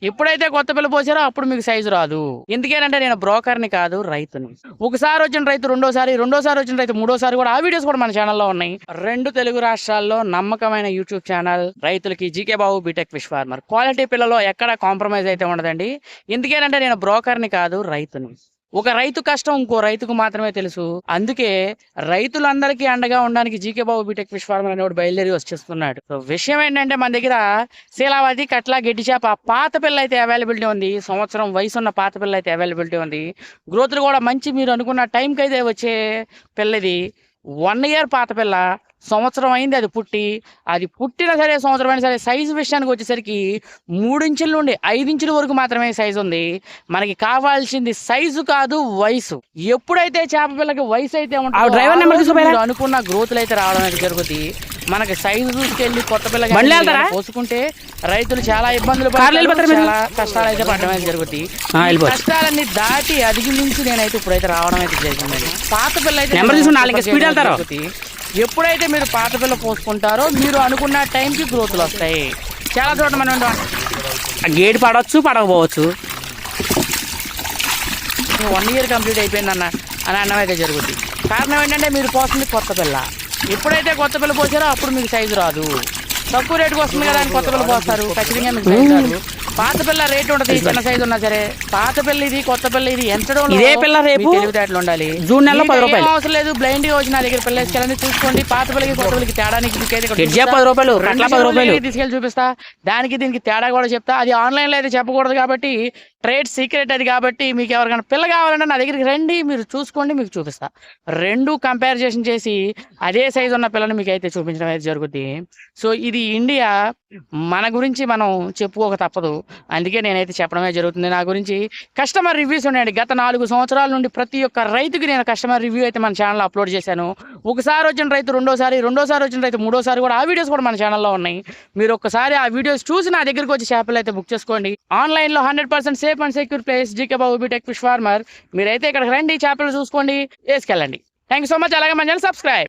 ఎప్పుడైతే కొత్త పిల్ల పోసారో అప్పుడు మీకు సైజు రాదు. ఎందుకేనంటే నేను బ్రోకర్ని కాదు, రైతుని. ఒకసారి వచ్చిన రైతు రెండోసారి వచ్చిన రైతు మూడోసారి కూడా ఆ వీడియోస్ కూడా మన ఛానల్లో ఉన్నాయి. 2 తెలుగు రాష్ట్రాల్లో నమ్మకమైన యూట్యూబ్ ఛానల్ రైతులకి GK Babu BTech fish farmer. Quality పిల్లలో ఎక్కడ కాంప్రమైజ్ అయితే ఉండదండి. ఎందుకేనంటే నేను బ్రోకర్ని కాదు, రైతుని. ఒక రైతు కష్టం ఇంకో రైతుకు మాత్రమే తెలుసు. అందుకే రైతులందరికీ అండగా ఉండడానికి GK Babu BTech fish farmer అనేవాడు బయలుదేరి వచ్చేస్తున్నాడు. సో విషయం ఏంటంటే మన దగ్గర శీలావతి, కట్ల, గెడ్డి చేప పాత పిల్ల అయితే అవైలబిలిటీ ఉంది. సంవత్సరం వయసు ఉన్న పాత పిల్ల అయితే అవైలబిలిటీ ఉంది. గ్రోత్లు కూడా మంచి మీరు అనుకున్న టైంకి అయితే వచ్చే పిల్లది. 1 year పాత పిల్ల, సంవత్సరం అయింది అది పుట్టి. అది పుట్టిన సరే సంవత్సరం అయినా సరే సైజు విషయానికి వచ్చేసరికి 3 ఇంచుల నుండి 5 ఇంచుల వరకు మాత్రమే సైజు ఉంది. మనకి కావాల్సింది సైజు కాదు, వయసు. ఎప్పుడైతే చేప పిల్లకి వయసు అయితే ఉంటుందో అనుకున్న గ్రోత్లు అయితే రావడం అయితే జరుగుతుంది. మనకి సైజు చూసుకెళ్ళి కొత్త పిల్లగా పోసుకుంటే రైతులు చాలా ఇబ్బందులు పడతారు, చాలా కష్టాలు అయితే పడడం అయితే జరుగుతుంది. కష్టాలన్నీ దాటి అధిగమించి నేనైతే ఇప్పుడైతే రావడం అయితే జరిగిందండి. పాత పిల్ల అయితే ఎప్పుడైతే మీరు పాత పిల్ల పోసుకుంటారో మీరు అనుకున్న టైంకి గ్రోత్లు వస్తాయి. చాలా చోట మనం గేట్ పడవచ్చు, పడకపోవచ్చు. 1 year కంప్లీట్ అయిపోయింది అని అన్నం అయితే జరుగుతుంది. కారణం ఏంటంటే మీరు పోస్తుంది కొత్త పిల్ల. ఎప్పుడైతే కొత్త పిల్ల పోసారో అప్పుడు మీకు సైజు రాదు. తక్కువ రేటుకి వస్తుంది కదా అని కొత్త పిల్ల పోస్తారు, ఖచ్చితంగా మీకు సైజు రాదు. పాత పిల్ల రేట్ ఉంటుంది, చిన్న సైజు ఉన్నా సరే. పాత పిల్ల ఇది, కొత్త పిల్ల ఇది ఎంచడం తెలివితేటలు ఉండాలి. జూన్ నెలలో 10 రూపాయలు అవసరం లేదు. బ్లైండ్ గా వచ్చి నా దగ్గర పిల్ల తీసుకెళ్ళండి, చూసుకోండి. పాత పిల్లకి కొత్త పిల్లకి తేడానికి 10 రూపాయలు తీసుకెళ్ళి చూపిస్తా. దానికి దీనికి తేడా కూడా చెప్తా. అది ఆన్లైన్ లో అయితే చెప్పకూడదు కాబట్టి ట్రేడ్ సీక్రెట్ అది. కాబట్టి మీకు ఎవరికైనా పిల్ల కావాలంటే నా దగ్గరికి రండి, మీరు చూసుకోండి, మీకు చూపిస్తా. 2 కంపారిజేషన్ చేసి అదే సైజు ఉన్న పిల్లని మీకు అయితే చూపించడం అయితే జరుగుతుంది. సో ఇది ఇండియా, మన గురించి మనం చెప్పుకోక తప్పదు. అందుకే నేనైతే చెప్పడమే జరుగుతుంది. నా గురించి కస్టమర్ రివ్యూస్ ఉన్నాయండి. గత 4 సంవత్సరాల నుండి ప్రతి ఒక్క రైతుకి నేను కస్టమర్ రివ్యూ అయితే మన ఛానల్లో అప్లోడ్ చేశాను. ఒకసారి వచ్చిన రైతు రెండోసారి వచ్చిన రైతు మూడోసారి కూడా ఆ వీడియోస్ కూడా మన ఛానల్లో ఉన్నాయి. మీరు ఒక్కసారి ఆ వీడియోస్ చూసి నా దగ్గరికి వచ్చి చేపలు అయితే బుక్ చేసుకోండి. ఆన్లైన్లో 100% safe and secure place GK Babu BTech fish farmer. మీరైతే ఇక్కడికి రండి, చేపలు చూసుకోండి, వేసుకెళ్ళండి. Thank you so much. అలాగే మన ఛానల్ సబ్స్క్రైబ్.